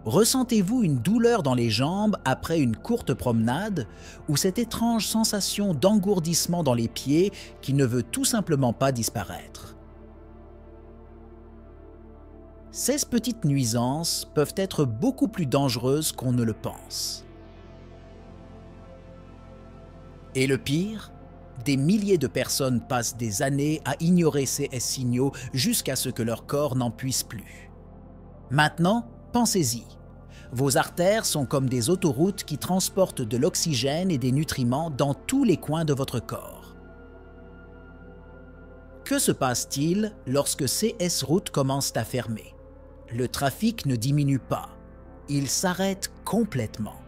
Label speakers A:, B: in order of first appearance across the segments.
A: Ressentez-vous une douleur dans les jambes après une courte promenade ou cette étrange sensation d'engourdissement dans les pieds qui ne veut tout simplement pas disparaître? Ces petites nuisances peuvent être beaucoup plus dangereuses qu'on ne le pense. Et le pire, des milliers de personnes passent des années à ignorer ces signaux jusqu'à ce que leur corps n'en puisse plus. Maintenant, pensez-y. Vos artères sont comme des autoroutes qui transportent de l'oxygène et des nutriments dans tous les coins de votre corps. Que se passe-t-il lorsque ces routes commencent à fermer? Le trafic ne diminue pas, il s'arrête complètement.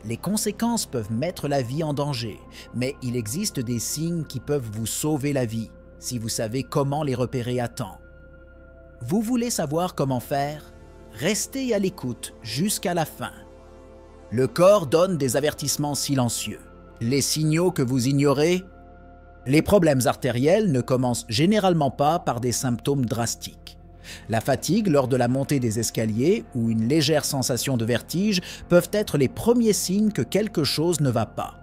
A: Les conséquences peuvent mettre la vie en danger, mais il existe des signes qui peuvent vous sauver la vie, si vous savez comment les repérer à temps. Vous voulez savoir comment faire? Restez à l'écoute jusqu'à la fin. Le corps donne des avertissements silencieux. Les signaux que vous ignorez? Les problèmes artériels ne commencent généralement pas par des symptômes drastiques. La fatigue lors de la montée des escaliers ou une légère sensation de vertige peuvent être les premiers signes que quelque chose ne va pas.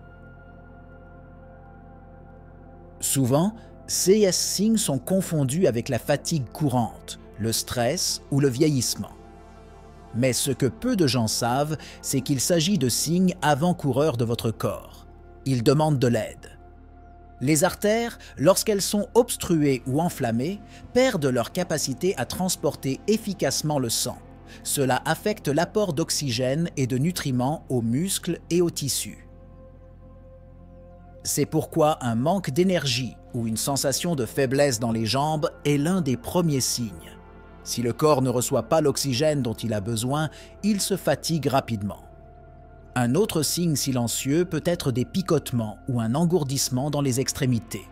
A: Souvent, ces signes sont confondus avec la fatigue courante, le stress ou le vieillissement. Mais ce que peu de gens savent, c'est qu'il s'agit de signes avant-coureurs de votre corps. Ils demandent de l'aide. Les artères, lorsqu'elles sont obstruées ou enflammées, perdent leur capacité à transporter efficacement le sang. Cela affecte l'apport d'oxygène et de nutriments aux muscles et aux tissus. C'est pourquoi un manque d'énergie ou une sensation de faiblesse dans les jambes est l'un des premiers signes. Si le corps ne reçoit pas l'oxygène dont il a besoin, il se fatigue rapidement. Un autre signe silencieux peut être des picotements ou un engourdissement dans les extrémités.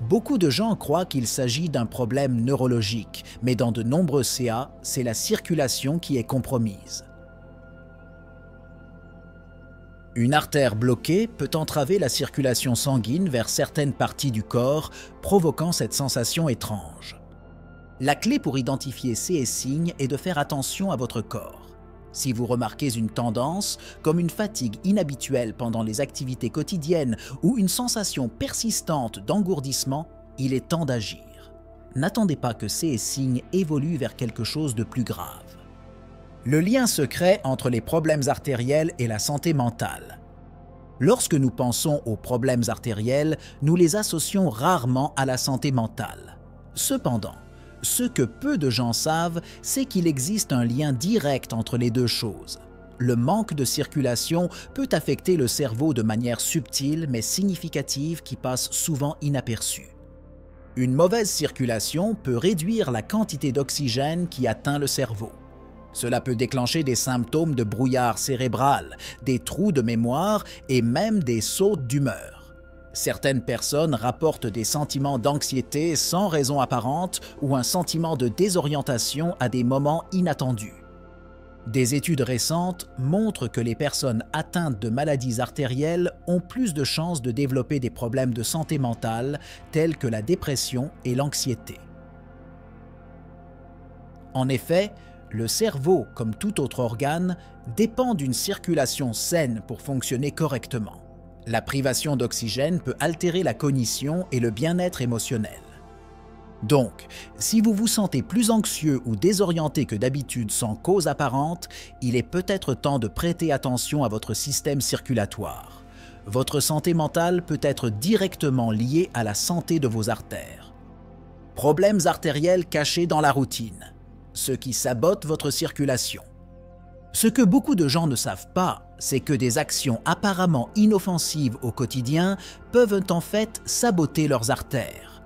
A: Beaucoup de gens croient qu'il s'agit d'un problème neurologique, mais dans de nombreux CA, c'est la circulation qui est compromise. Une artère bloquée peut entraver la circulation sanguine vers certaines parties du corps, provoquant cette sensation étrange. La clé pour identifier ces signes est de faire attention à votre corps. Si vous remarquez une tendance, comme une fatigue inhabituelle pendant les activités quotidiennes ou une sensation persistante d'engourdissement, il est temps d'agir. N'attendez pas que ces signes évoluent vers quelque chose de plus grave. Le lien secret entre les problèmes artériels et la santé mentale. Lorsque nous pensons aux problèmes artériels, nous les associons rarement à la santé mentale. Cependant, ce que peu de gens savent, c'est qu'il existe un lien direct entre les deux choses. Le manque de circulation peut affecter le cerveau de manière subtile mais significative qui passe souvent inaperçue. Une mauvaise circulation peut réduire la quantité d'oxygène qui atteint le cerveau. Cela peut déclencher des symptômes de brouillard cérébral, des trous de mémoire et même des sautes d'humeur. Certaines personnes rapportent des sentiments d'anxiété sans raison apparente ou un sentiment de désorientation à des moments inattendus. Des études récentes montrent que les personnes atteintes de maladies artérielles ont plus de chances de développer des problèmes de santé mentale tels que la dépression et l'anxiété. En effet, le cerveau, comme tout autre organe, dépend d'une circulation saine pour fonctionner correctement. La privation d'oxygène peut altérer la cognition et le bien-être émotionnel. Donc, si vous vous sentez plus anxieux ou désorienté que d'habitude sans cause apparente, il est peut-être temps de prêter attention à votre système circulatoire. Votre santé mentale peut être directement liée à la santé de vos artères. Problèmes artériels cachés dans la routine, ce qui sabote votre circulation. Ce que beaucoup de gens ne savent pas, c'est que des actions apparemment inoffensives au quotidien peuvent en fait saboter leurs artères.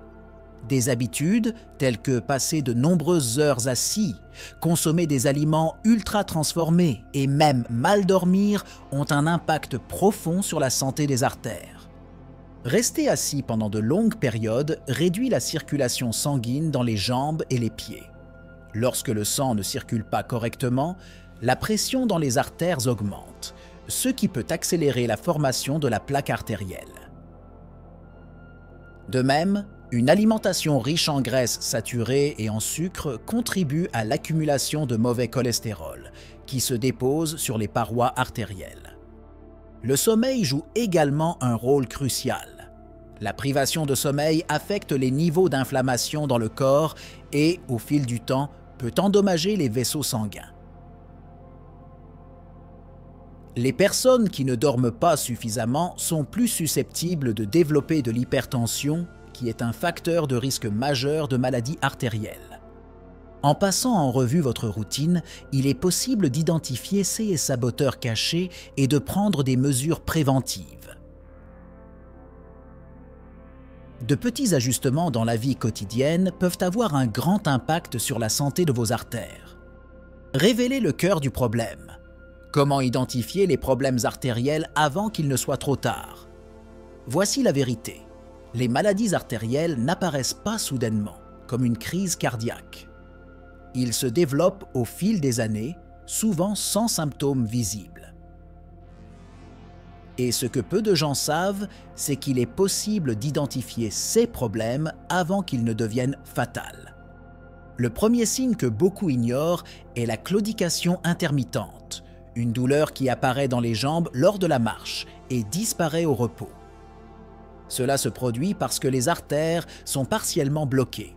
A: Des habitudes telles que passer de nombreuses heures assis, consommer des aliments ultra transformés et même mal dormir ont un impact profond sur la santé des artères. Rester assis pendant de longues périodes réduit la circulation sanguine dans les jambes et les pieds. Lorsque le sang ne circule pas correctement, la pression dans les artères augmente, ce qui peut accélérer la formation de la plaque artérielle. De même, Une alimentation riche en graisses saturées et en sucre contribue à l'accumulation de mauvais cholestérol, qui se dépose sur les parois artérielles. Le sommeil joue également un rôle crucial. La privation de sommeil affecte les niveaux d'inflammation dans le corps et, au fil du temps, peut endommager les vaisseaux sanguins. Les personnes qui ne dorment pas suffisamment sont plus susceptibles de développer de l'hypertension, qui est un facteur de risque majeur de maladies artérielles. En passant en revue votre routine, il est possible d'identifier ces saboteurs cachés et de prendre des mesures préventives. De petits ajustements dans la vie quotidienne peuvent avoir un grand impact sur la santé de vos artères. Révélez le cœur du problème. Comment identifier les problèmes artériels avant qu'il ne soit trop tard? Voici la vérité. Les maladies artérielles n'apparaissent pas soudainement, comme une crise cardiaque. Ils se développent au fil des années, souvent sans symptômes visibles. Et ce que peu de gens savent, c'est qu'il est possible d'identifier ces problèmes avant qu'ils ne deviennent fatals. Le premier signe que beaucoup ignorent est la claudication intermittente, une douleur qui apparaît dans les jambes lors de la marche et disparaît au repos. Cela se produit parce que les artères sont partiellement bloquées,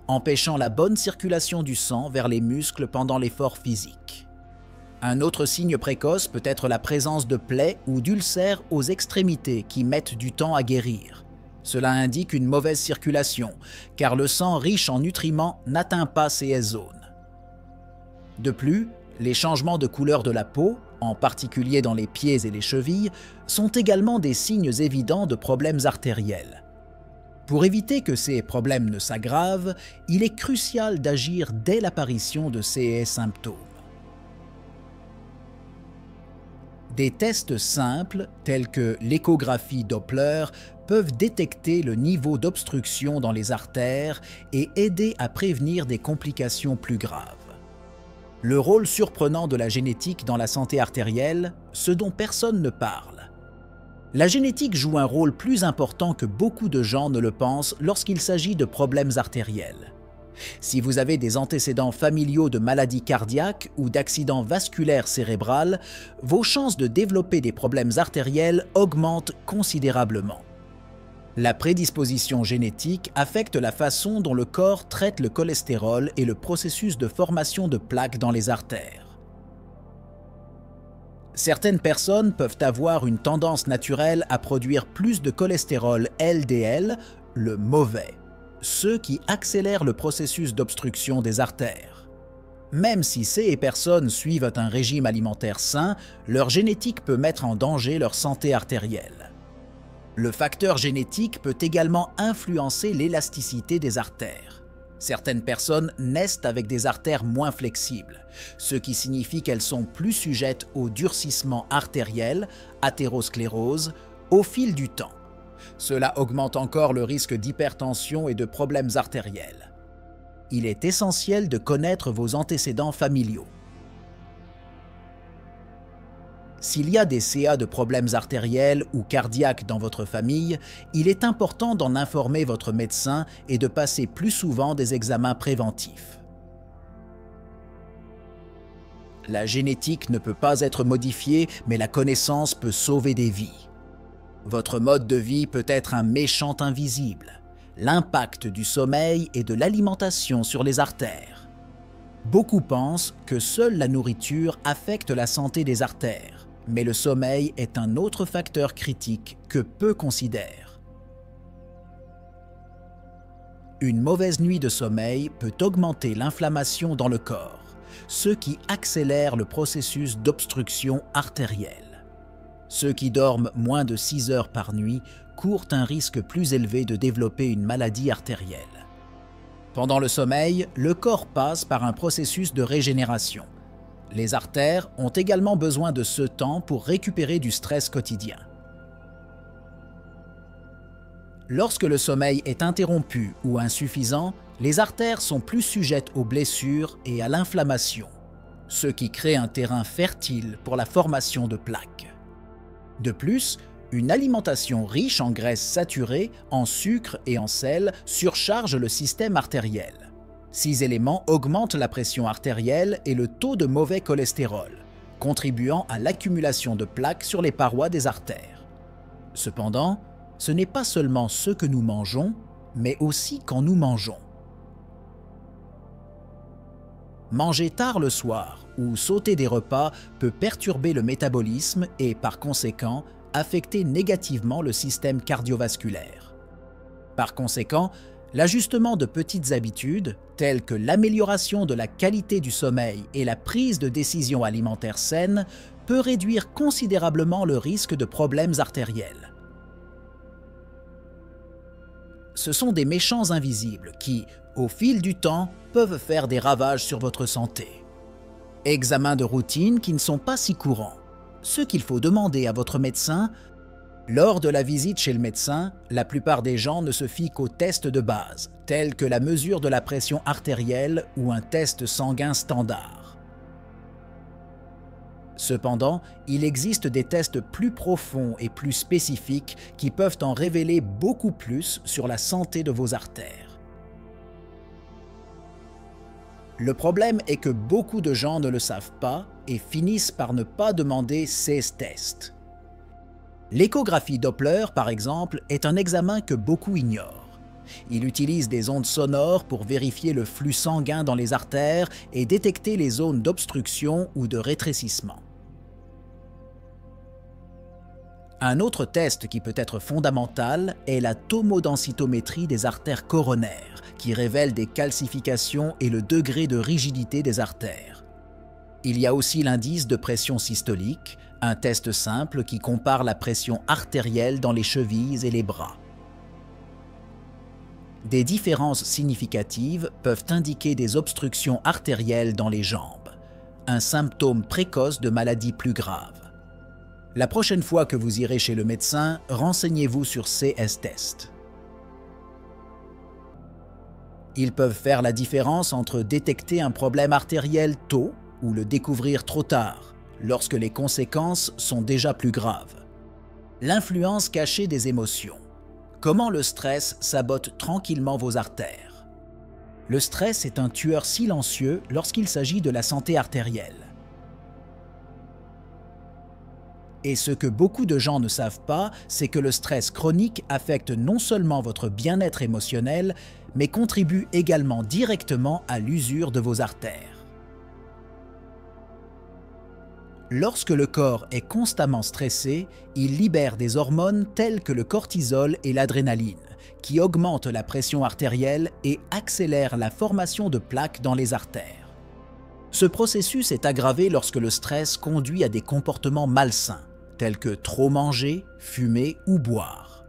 A: empêchant la bonne circulation du sang vers les muscles pendant l'effort physique. Un autre signe précoce peut être la présence de plaies ou d'ulcères aux extrémités qui mettent du temps à guérir. Cela indique une mauvaise circulation, car le sang riche en nutriments n'atteint pas ces zones. De plus, les changements de couleur de la peau, en particulier dans les pieds et les chevilles, sont également des signes évidents de problèmes artériels. Pour éviter que ces problèmes ne s'aggravent, il est crucial d'agir dès l'apparition de ces symptômes. Des tests simples, tels que l'échographie Doppler, peuvent détecter le niveau d'obstruction dans les artères et aider à prévenir des complications plus graves. Le rôle surprenant de la génétique dans la santé artérielle, ce dont personne ne parle. La génétique joue un rôle plus important que beaucoup de gens ne le pensent lorsqu'il s'agit de problèmes artériels. Si vous avez des antécédents familiaux de maladies cardiaques ou d'accidents vasculaires cérébrales, vos chances de développer des problèmes artériels augmentent considérablement. La prédisposition génétique affecte la façon dont le corps traite le cholestérol et le processus de formation de plaques dans les artères. Certaines personnes peuvent avoir une tendance naturelle à produire plus de cholestérol LDL, le mauvais, ce qui accélère le processus d'obstruction des artères. Même si ces personnes suivent un régime alimentaire sain, leur génétique peut mettre en danger leur santé artérielle. Le facteur génétique peut également influencer l'élasticité des artères. Certaines personnes naissent avec des artères moins flexibles, ce qui signifie qu'elles sont plus sujettes au durcissement artériel, athérosclérose, au fil du temps. Cela augmente encore le risque d'hypertension et de problèmes artériels. Il est essentiel de connaître vos antécédents familiaux. S'il y a des CA de problèmes artériels ou cardiaques dans votre famille, il est important d'en informer votre médecin et de passer plus souvent des examens préventifs. La génétique ne peut pas être modifiée, mais la connaissance peut sauver des vies. Votre mode de vie peut être un méchant invisible, l'impact du sommeil et de l'alimentation sur les artères. Beaucoup pensent que seule la nourriture affecte la santé des artères, mais le sommeil est un autre facteur critique que peu considèrent. Une mauvaise nuit de sommeil peut augmenter l'inflammation dans le corps, ce qui accélère le processus d'obstruction artérielle. Ceux qui dorment moins de 6 heures par nuit courent un risque plus élevé de développer une maladie artérielle. Pendant le sommeil, le corps passe par un processus de régénération. Les artères ont également besoin de ce temps pour récupérer du stress quotidien. Lorsque le sommeil est interrompu ou insuffisant, les artères sont plus sujettes aux blessures et à l'inflammation, ce qui crée un terrain fertile pour la formation de plaques. De plus, Une alimentation riche en graisses saturées, en sucre et en sel surcharge le système artériel. 6 éléments augmentent la pression artérielle et le taux de mauvais cholestérol, contribuant à l'accumulation de plaques sur les parois des artères. Cependant, ce n'est pas seulement ce que nous mangeons, mais aussi quand nous mangeons. Manger tard le soir ou sauter des repas peut perturber le métabolisme et, par conséquent, affecter négativement le système cardiovasculaire. Par conséquent, l'ajustement de petites habitudes, telles que l'amélioration de la qualité du sommeil et la prise de décisions alimentaires saines, peut réduire considérablement le risque de problèmes artériels. Ce sont des méchants invisibles qui, au fil du temps, peuvent faire des ravages sur votre santé. Examens de routine qui ne sont pas si courants. Ce qu'il faut demander à votre médecin. Lors de la visite chez le médecin, la plupart des gens ne se fient qu'aux tests de base, tels que la mesure de la pression artérielle ou un test sanguin standard. Cependant, il existe des tests plus profonds et plus spécifiques qui peuvent en révéler beaucoup plus sur la santé de vos artères. Le problème est que beaucoup de gens ne le savent pas et finissent par ne pas demander ces tests. L'échographie Doppler, par exemple, est un examen que beaucoup ignorent. Il utilise des ondes sonores pour vérifier le flux sanguin dans les artères et détecter les zones d'obstruction ou de rétrécissement. Un autre test qui peut être fondamental est la tomodensitométrie des artères coronaires, qui révèle des calcifications et le degré de rigidité des artères. Il y a aussi l'indice de pression systolique, un test simple qui compare la pression artérielle dans les chevilles et les bras. Des différences significatives peuvent indiquer des obstructions artérielles dans les jambes, un symptôme précoce de maladies plus graves. La prochaine fois que vous irez chez le médecin, renseignez-vous sur ces tests. Ils peuvent faire la différence entre détecter un problème artériel tôt ou le découvrir trop tard, lorsque les conséquences sont déjà plus graves. L'influence cachée des émotions. Comment le stress sabote tranquillement vos artères. Le stress est un tueur silencieux lorsqu'il s'agit de la santé artérielle. Et ce que beaucoup de gens ne savent pas, c'est que le stress chronique affecte non seulement votre bien-être émotionnel, mais contribue également directement à l'usure de vos artères. Lorsque le corps est constamment stressé, il libère des hormones telles que le cortisol et l'adrénaline, qui augmentent la pression artérielle et accélèrent la formation de plaques dans les artères. Ce processus est aggravé lorsque le stress conduit à des comportements malsains, tels que trop manger, fumer ou boire.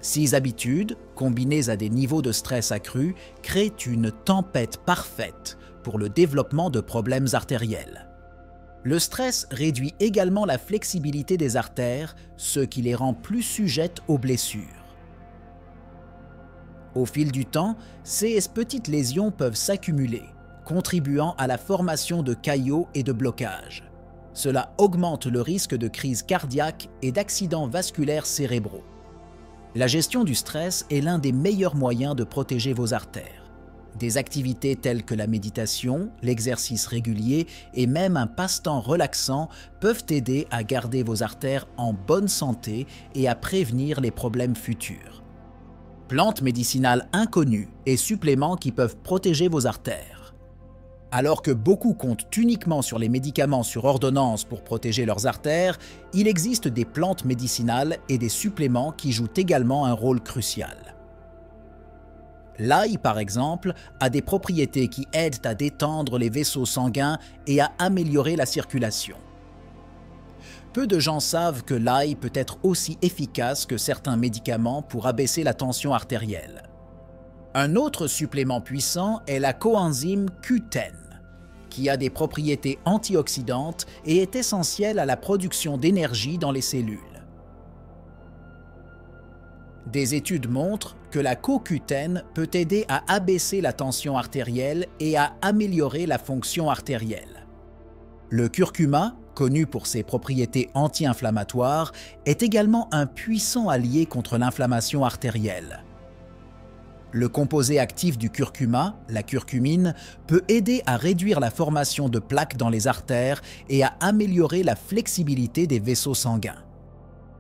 A: Ces habitudes, combinées à des niveaux de stress accrus, créent une tempête parfaite pour le développement de problèmes artériels. Le stress réduit également la flexibilité des artères, ce qui les rend plus sujettes aux blessures. Au fil du temps, ces petites lésions peuvent s'accumuler, contribuant à la formation de caillots et de blocages. Cela augmente le risque de crise cardiaque et d'accidents vasculaires cérébraux. La gestion du stress est l'un des meilleurs moyens de protéger vos artères. Des activités telles que la méditation, l'exercice régulier et même un passe-temps relaxant peuvent aider à garder vos artères en bonne santé et à prévenir les problèmes futurs. Plantes médicinales inconnues et suppléments qui peuvent protéger vos artères. Alors que beaucoup comptent uniquement sur les médicaments sur ordonnance pour protéger leurs artères, il existe des plantes médicinales et des suppléments qui jouent également un rôle crucial. L'ail, par exemple, a des propriétés qui aident à détendre les vaisseaux sanguins et à améliorer la circulation. Peu de gens savent que l'ail peut être aussi efficace que certains médicaments pour abaisser la tension artérielle. Un autre supplément puissant est la coenzyme Q10, qui a des propriétés antioxydantes et est essentielle à la production d'énergie dans les cellules. Des études montrent que la CoQ10 peut aider à abaisser la tension artérielle et à améliorer la fonction artérielle. Le curcuma, connu pour ses propriétés anti-inflammatoires, est également un puissant allié contre l'inflammation artérielle. Le composé actif du curcuma, la curcumine, peut aider à réduire la formation de plaques dans les artères et à améliorer la flexibilité des vaisseaux sanguins.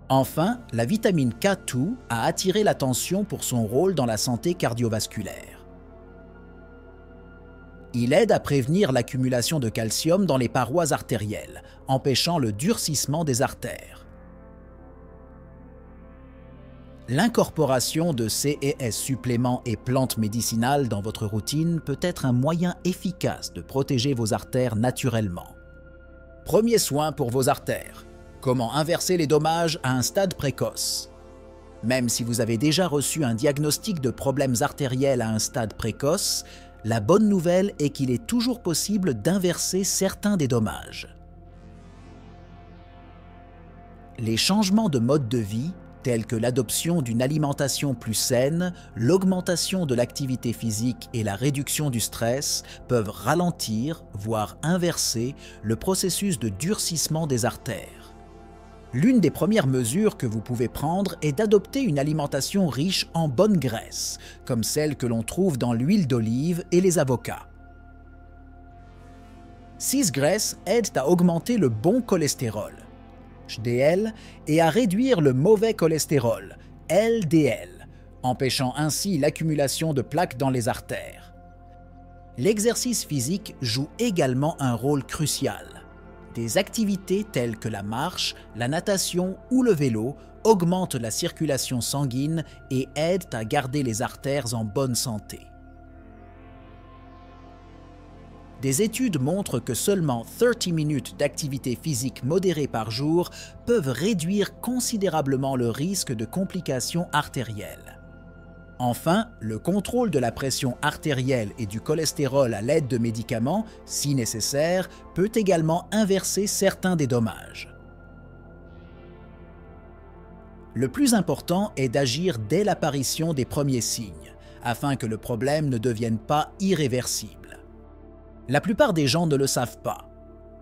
A: Enfin, la vitamine K2 a attiré l'attention pour son rôle dans la santé cardiovasculaire. Il aide à prévenir l'accumulation de calcium dans les parois artérielles, empêchant le durcissement des artères. L'incorporation de CES suppléments et plantes médicinales dans votre routine peut être un moyen efficace de protéger vos artères naturellement. Premier soin pour vos artères. Comment inverser les dommages à un stade précoce? Même si vous avez déjà reçu un diagnostic de problèmes artériels à un stade précoce, la bonne nouvelle est qu'il est toujours possible d'inverser certains des dommages. Les changements de mode de vie, tels que l'adoption d'une alimentation plus saine, l'augmentation de l'activité physique et la réduction du stress peuvent ralentir, voire inverser, le processus de durcissement des artères. L'une des premières mesures que vous pouvez prendre est d'adopter une alimentation riche en bonnes graisses, comme celle que l'on trouve dans l'huile d'olive et les avocats. Ces graisses aident à augmenter le bon cholestérol, HDL, et à réduire le mauvais cholestérol, LDL, empêchant ainsi l'accumulation de plaques dans les artères. L'exercice physique joue également un rôle crucial. Des activités telles que la marche, la natation ou le vélo augmentent la circulation sanguine et aident à garder les artères en bonne santé. Des études montrent que seulement 30 minutes d'activité physique modérée par jour peuvent réduire considérablement le risque de complications artérielles. Enfin, le contrôle de la pression artérielle et du cholestérol à l'aide de médicaments, si nécessaire, peut également inverser certains des dommages. Le plus important est d'agir dès l'apparition des premiers signes, afin que le problème ne devienne pas irréversible. La plupart des gens ne le savent pas.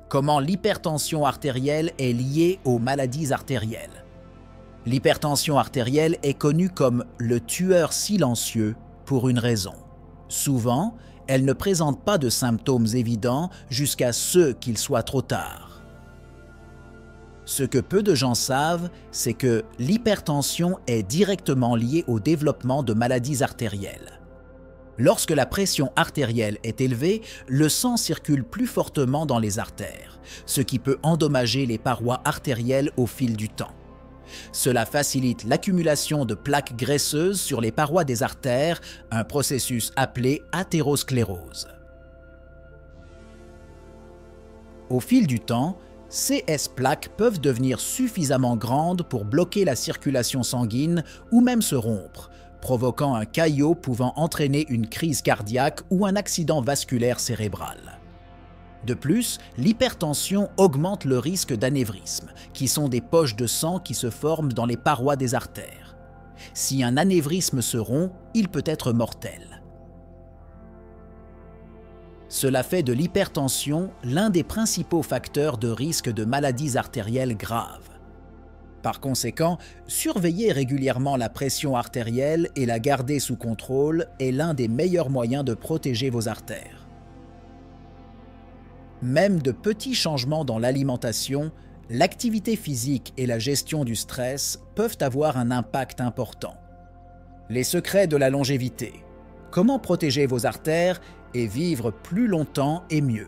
A: Comment l'hypertension artérielle est liée aux maladies artérielles? L'hypertension artérielle est connue comme le tueur silencieux pour une raison. Souvent, elle ne présente pas de symptômes évidents jusqu'à ce qu'il soit trop tard. Ce que peu de gens savent, c'est que l'hypertension est directement liée au développement de maladies artérielles. Lorsque la pression artérielle est élevée, le sang circule plus fortement dans les artères, ce qui peut endommager les parois artérielles au fil du temps. Cela facilite l'accumulation de plaques graisseuses sur les parois des artères, un processus appelé athérosclérose. Au fil du temps, ces plaques peuvent devenir suffisamment grandes pour bloquer la circulation sanguine ou même se rompre, provoquant un caillot pouvant entraîner une crise cardiaque ou un accident vasculaire cérébral. De plus, l'hypertension augmente le risque d'anévrisme, qui sont des poches de sang qui se forment dans les parois des artères. Si un anévrisme se rompt, il peut être mortel. Cela fait de l'hypertension l'un des principaux facteurs de risque de maladies artérielles graves. Par conséquent, surveiller régulièrement la pression artérielle et la garder sous contrôle est l'un des meilleurs moyens de protéger vos artères. Même de petits changements dans l'alimentation, l'activité physique et la gestion du stress peuvent avoir un impact important. Les secrets de la longévité. Comment protéger vos artères et vivre plus longtemps et mieux?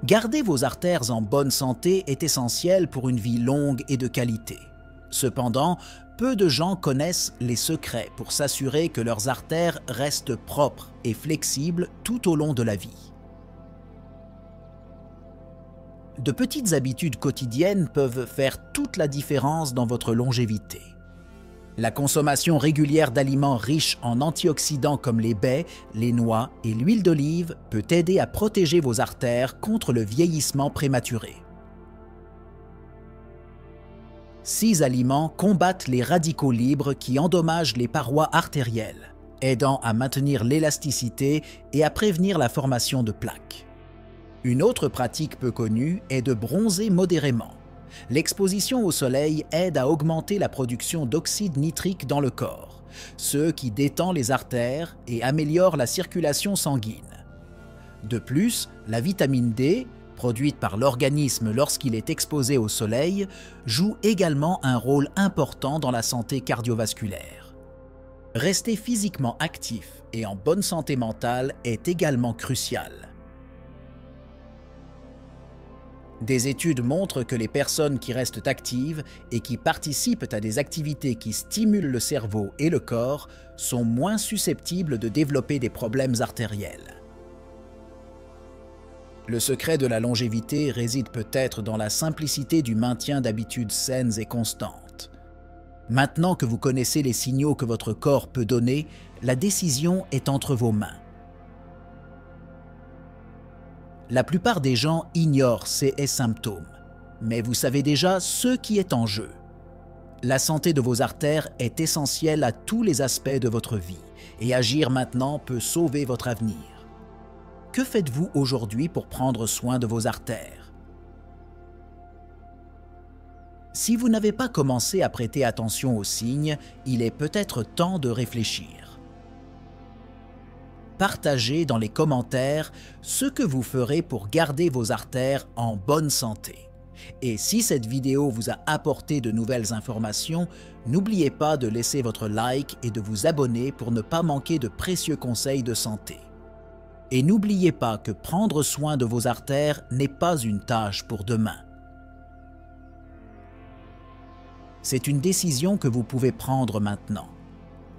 A: Garder vos artères en bonne santé est essentiel pour une vie longue et de qualité. Cependant, peu de gens connaissent les secrets pour s'assurer que leurs artères restent propres et flexibles tout au long de la vie. De petites habitudes quotidiennes peuvent faire toute la différence dans votre longévité. La consommation régulière d'aliments riches en antioxydants comme les baies, les noix et l'huile d'olive peut aider à protéger vos artères contre le vieillissement prématuré. Ces aliments combattent les radicaux libres qui endommagent les parois artérielles, aidant à maintenir l'élasticité et à prévenir la formation de plaques. Une autre pratique peu connue est de bronzer modérément. L'exposition au soleil aide à augmenter la production d'oxyde nitrique dans le corps, ce qui détend les artères et améliore la circulation sanguine. De plus, la vitamine D, produite par l'organisme lorsqu'il est exposé au soleil, joue également un rôle important dans la santé cardiovasculaire. Rester physiquement actif et en bonne santé mentale est également crucial. Des études montrent que les personnes qui restent actives et qui participent à des activités qui stimulent le cerveau et le corps sont moins susceptibles de développer des problèmes artériels. Le secret de la longévité réside peut-être dans la simplicité du maintien d'habitudes saines et constantes. Maintenant que vous connaissez les signaux que votre corps peut donner, la décision est entre vos mains. La plupart des gens ignorent ces symptômes, mais vous savez déjà ce qui est en jeu. La santé de vos artères est essentielle à tous les aspects de votre vie et agir maintenant peut sauver votre avenir. Que faites-vous aujourd'hui pour prendre soin de vos artères? Si vous n'avez pas commencé à prêter attention aux signes, il est peut-être temps de réfléchir. Partagez dans les commentaires ce que vous ferez pour garder vos artères en bonne santé. Et si cette vidéo vous a apporté de nouvelles informations, n'oubliez pas de laisser votre like et de vous abonner pour ne pas manquer de précieux conseils de santé. Et n'oubliez pas que prendre soin de vos artères n'est pas une tâche pour demain. C'est une décision que vous pouvez prendre maintenant.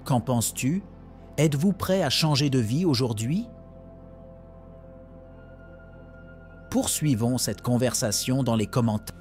A: Qu'en penses-tu? Êtes-vous prêt à changer de vie aujourd'hui? Poursuivons cette conversation dans les commentaires.